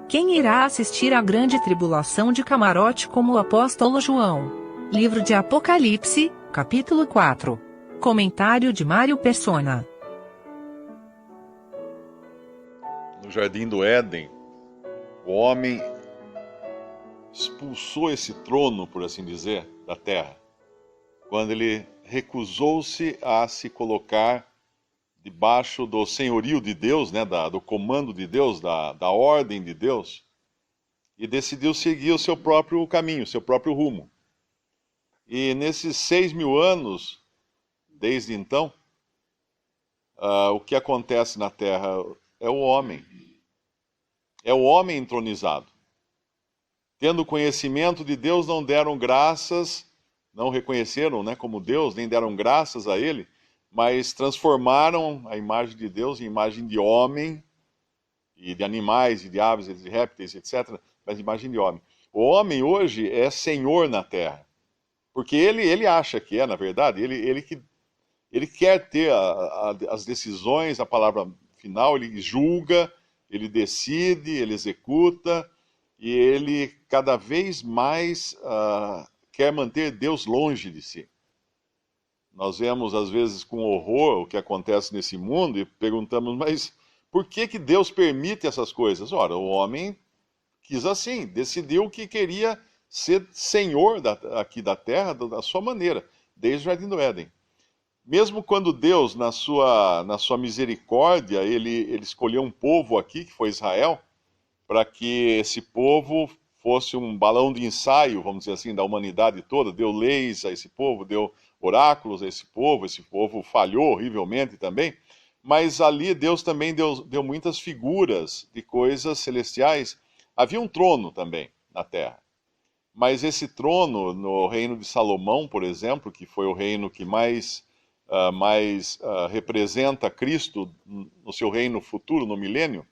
Quem irá assistir à grande tribulação de camarote como o apóstolo João? Livro de Apocalipse, capítulo 4. Comentário de Mário Persona. No Jardim do Éden, o homem expulsou esse trono, por assim dizer, da terra, quando ele recusou-se a se colocar debaixo do senhorio de Deus, né, do comando de Deus, da ordem de Deus, e decidiu seguir o seu próprio caminho, o seu próprio rumo. E nesses 6.000 anos, desde então, o que acontece na terra é o homem. É o homem entronizado. Tendo conhecimento de Deus, não deram graças, não reconheceram, né, como Deus, nem deram graças a Ele, mas transformaram a imagem de Deus em imagem de homem, e de animais, e de aves, e de répteis, etc., mas imagem de homem. O homem hoje é senhor na terra, porque ele acha que é, na verdade, ele quer ter as decisões, a palavra final, ele julga, ele decide, ele executa, e ele cada vez mais quer manter Deus longe de si. Nós vemos, às vezes, com horror o que acontece nesse mundo e perguntamos, mas por que Deus permite essas coisas? Ora, o homem quis assim, decidiu que queria ser senhor aqui da terra da sua maneira, desde o Jardim do Éden. Mesmo quando Deus, na sua misericórdia, ele escolheu um povo aqui, que foi Israel, para que esse povo fosse um balão de ensaio, vamos dizer assim, da humanidade toda, deu leis a esse povo, deu oráculos a esse povo falhou horrivelmente também, mas ali Deus também deu muitas figuras de coisas celestiais. Havia um trono também na terra, mas esse trono, no reino de Salomão, por exemplo, que foi o reino que mais representa Cristo no seu reino futuro, no milênio,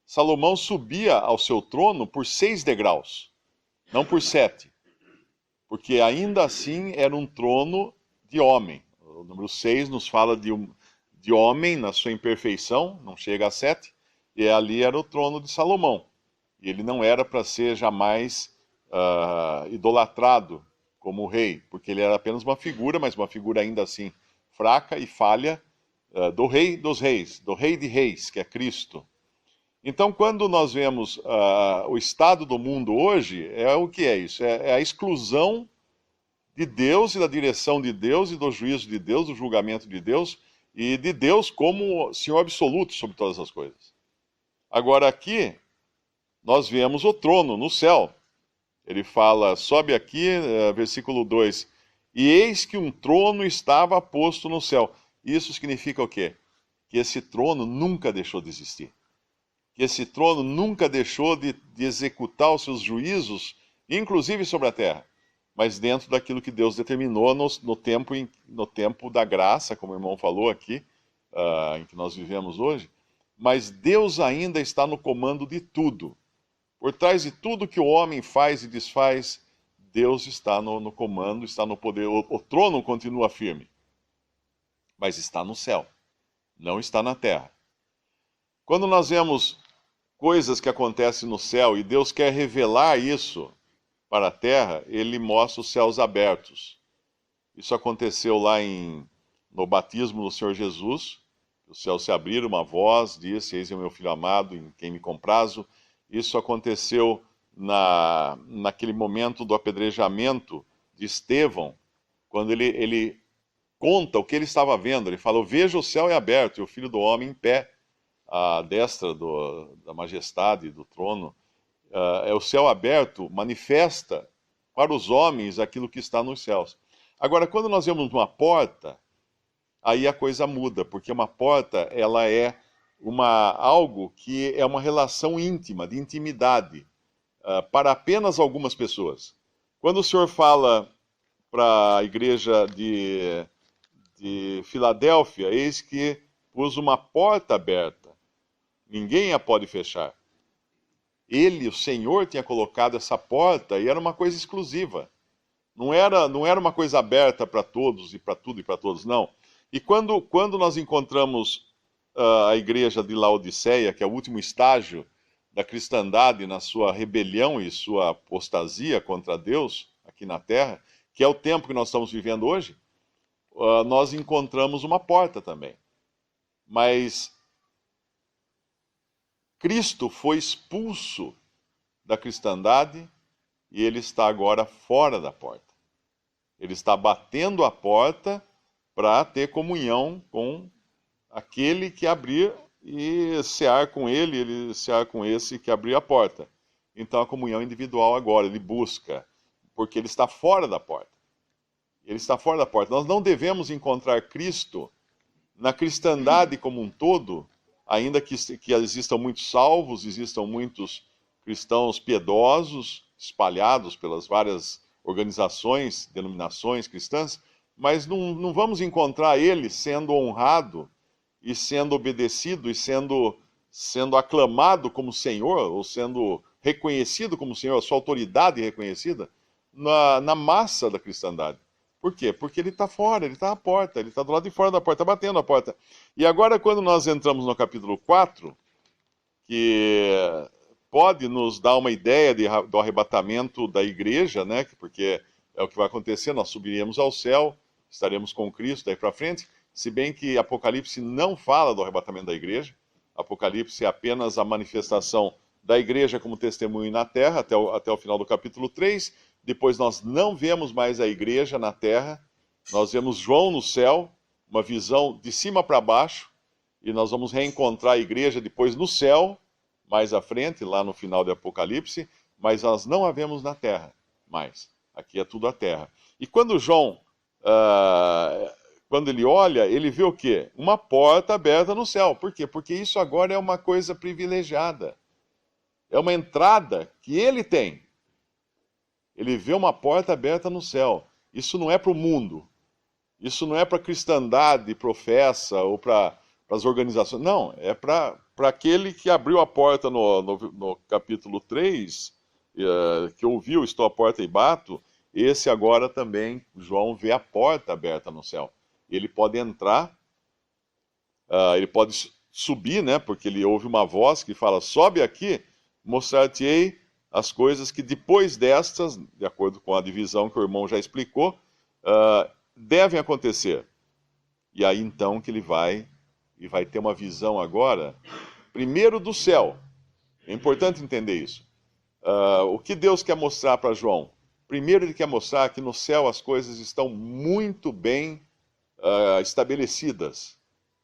Salomão subia ao seu trono por 6 degraus, não por 7, porque ainda assim era um trono de homem. O número 6 nos fala de homem na sua imperfeição, não chega a 7, e ali era o trono de Salomão. E ele não era para ser jamais idolatrado como rei, porque ele era apenas uma figura, mas uma figura ainda assim fraca e falha, do rei dos reis, do rei de reis, que é Cristo. Então, quando nós vemos o estado do mundo hoje, o que é isso? É a exclusão de Deus e da direção de Deus e do juízo de Deus, do julgamento de Deus e de Deus como Senhor absoluto sobre todas as coisas. Agora aqui, nós vemos o trono no céu. Ele fala, sobe aqui, versículo 2, e eis que um trono estava posto no céu. Isso significa o quê? Que esse trono nunca deixou de existir. Que esse trono nunca deixou de executar os seus juízos, inclusive sobre a terra, mas dentro daquilo que Deus determinou no tempo da graça, como o irmão falou aqui, em que nós vivemos hoje. Mas Deus ainda está no comando de tudo. Por trás de tudo que o homem faz e desfaz, Deus está no comando, está no poder. O trono continua firme, mas está no céu, não está na terra. Quando nós vemos coisas que acontecem no céu e Deus quer revelar isso para a terra, ele mostra os céus abertos. Isso aconteceu lá no batismo do Senhor Jesus. Os céus se abriram, uma voz disse, eis o meu filho amado, em quem me comprazo. Isso aconteceu naquele momento do apedrejamento de Estevão, quando ele conta o que ele estava vendo. Ele falou, veja o céu é aberto e o Filho do Homem em pé, à destra da majestade, do trono. O céu aberto manifesta para os homens aquilo que está nos céus. Agora, quando nós vemos uma porta, aí a coisa muda, porque uma porta ela é algo que é uma relação íntima, de intimidade, para apenas algumas pessoas. Quando o Senhor fala para a igreja de Filadélfia, eis que pus uma porta aberta, ninguém a pode fechar. Ele, o Senhor, tinha colocado essa porta e era uma coisa exclusiva. Não era uma coisa aberta para todos e para tudo e para todos, não. E quando nós encontramos a igreja de Laodiceia, que é o último estágio da cristandade na sua rebelião e sua apostasia contra Deus aqui na Terra, que é o tempo que nós estamos vivendo hoje, nós encontramos uma porta também. Mas Cristo foi expulso da cristandade e ele está agora fora da porta. Ele está batendo a porta para ter comunhão com aquele que abrir e cear com ele cear com esse que abriu a porta. Então a comunhão individual agora, ele busca, porque ele está fora da porta. Ele está fora da porta. Nós não devemos encontrar Cristo na cristandade como um todo, ainda que existam muitos salvos, existam muitos cristãos piedosos, espalhados pelas várias organizações, denominações cristãs, mas não vamos encontrar ele sendo honrado e sendo obedecido e sendo aclamado como Senhor, ou sendo reconhecido como Senhor, a sua autoridade reconhecida, na massa da cristandade. Por quê? Porque ele está fora, ele está à porta, ele está do lado de fora da porta, está batendo a porta. E agora, quando nós entramos no capítulo 4, que pode nos dar uma ideia do arrebatamento da igreja, né? Porque é o que vai acontecer, nós subiremos ao céu, estaremos com Cristo daí para frente, se bem que Apocalipse não fala do arrebatamento da igreja, Apocalipse é apenas a manifestação da igreja como testemunho na terra, até o final do capítulo 3, depois nós não vemos mais a igreja na terra, nós vemos João no céu, uma visão de cima para baixo, e nós vamos reencontrar a igreja depois no céu, mais à frente, lá no final de Apocalipse, mas nós não a vemos na terra mais. Aqui é tudo a terra. E quando João, quando ele olha, ele vê o quê? Uma porta aberta no céu. Por quê? Porque isso agora é uma coisa privilegiada. É uma entrada que ele tem. Ele vê uma porta aberta no céu. Isso não é para o mundo. Isso não é para a cristandade professa ou para as organizações. Não, é para aquele que abriu a porta no capítulo 3, que ouviu, estou à porta e bato. Esse agora também, João vê a porta aberta no céu. Ele pode entrar, ele pode subir, né? Porque ele ouve uma voz que fala, sobe aqui, mostrar-te-ei as coisas que depois destas, de acordo com a divisão que o irmão já explicou, devem acontecer. E aí então que ele vai ter uma visão agora, primeiro do céu. É importante entender isso. O que Deus quer mostrar para João? Primeiro ele quer mostrar que no céu as coisas estão muito bem estabelecidas.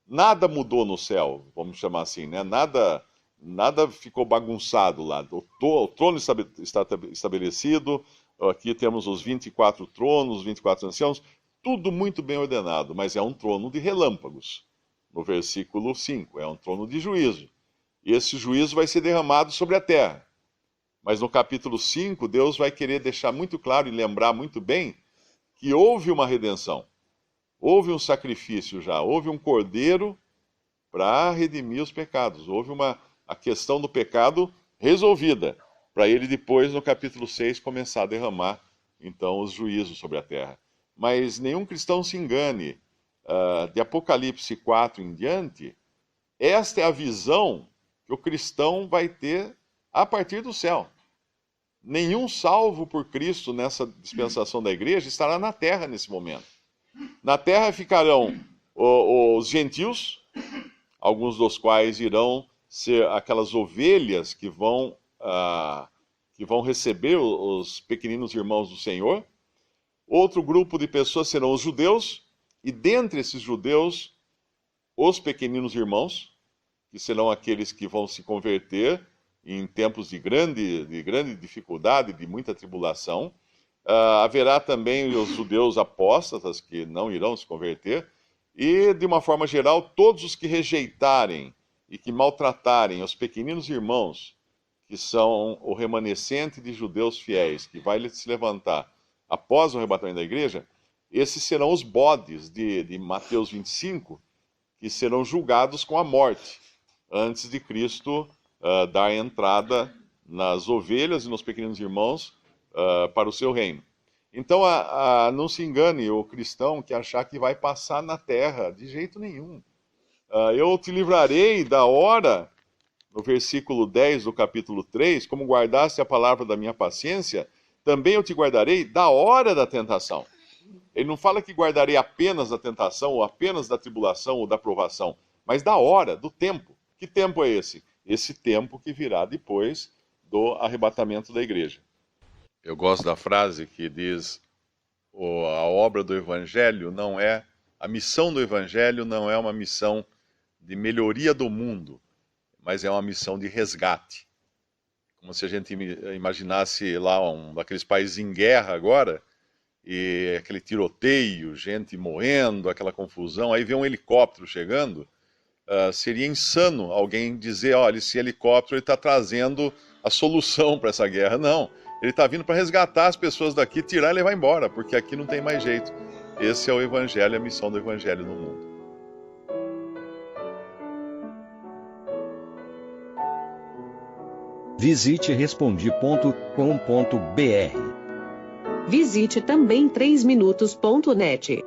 Nada mudou no céu, vamos chamar assim, né? Nada ficou bagunçado lá. O trono está estabelecido, aqui temos os 24 tronos, os 24 anciãos, tudo muito bem ordenado, mas é um trono de relâmpagos. No versículo 5, é um trono de juízo. E esse juízo vai ser derramado sobre a terra. Mas no capítulo 5, Deus vai querer deixar muito claro e lembrar muito bem que houve uma redenção. Houve um sacrifício já, houve um cordeiro para redimir os pecados. Houve a questão do pecado resolvida, para ele depois, no capítulo 6, começar a derramar, então, os juízos sobre a terra. Mas nenhum cristão se engane. De Apocalipse 4 em diante, esta é a visão que o cristão vai ter a partir do céu. Nenhum salvo por Cristo nessa dispensação da igreja estará na terra nesse momento. Na terra ficarão os gentios, alguns dos quais irão ser aquelas ovelhas que vão receber os pequeninos irmãos do Senhor. Outro grupo de pessoas serão os judeus, e dentre esses judeus, os pequeninos irmãos, que serão aqueles que vão se converter em tempos de grande dificuldade, de muita tribulação. Haverá também os judeus apóstatas, que não irão se converter, e, de uma forma geral, todos os que rejeitarem e que maltratarem os pequeninos irmãos, que são o remanescente de judeus fiéis, que vai se levantar após o arrebatamento da igreja, esses serão os bodes de Mateus 25, que serão julgados com a morte, antes de Cristo dar entrada nas ovelhas e nos pequenos irmãos para o seu reino. Então, não se engane o cristão que achar que vai passar na terra, de jeito nenhum. Eu te livrarei da hora no versículo 10 do capítulo 3, como guardaste a palavra da minha paciência, também eu te guardarei da hora da tentação. Ele não fala que guardarei apenas da tentação, ou apenas da tribulação, ou da provação, mas da hora, do tempo. Que tempo é esse? Esse tempo que virá depois do arrebatamento da igreja. Eu gosto da frase que diz: a obra do Evangelho não é, a missão do Evangelho não é uma missão de melhoria do mundo, mas é uma missão de resgate. Como se a gente imaginasse lá um daqueles países em guerra agora, e aquele tiroteio, gente morrendo, aquela confusão, aí vem um helicóptero chegando, seria insano alguém dizer, olha, esse helicóptero está trazendo a solução para essa guerra. Não, ele está vindo para resgatar as pessoas daqui, tirar e levar embora, porque aqui não tem mais jeito. Esse é o Evangelho, a missão do Evangelho no mundo. Visite Respondi.com.br. Visite também 3minutos.net.